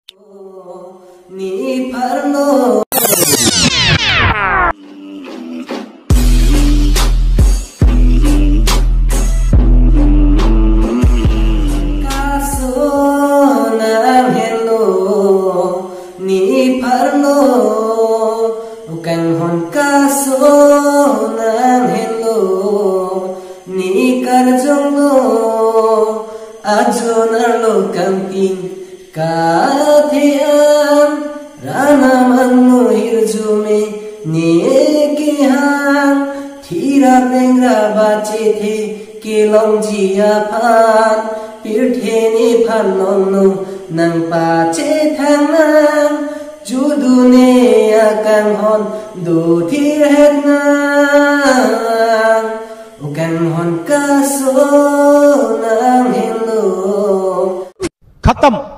Ni parno bukan hon kaso nang hello ni karjong lo ajo narlo kamping kathiam rana manu hirjume ne kihan thira bengra bache the kelong jia phan pirthe ni phan nonu nang pa che thang nang judune akan hon do thir het nang ukan hon kaso nang hello खत्म।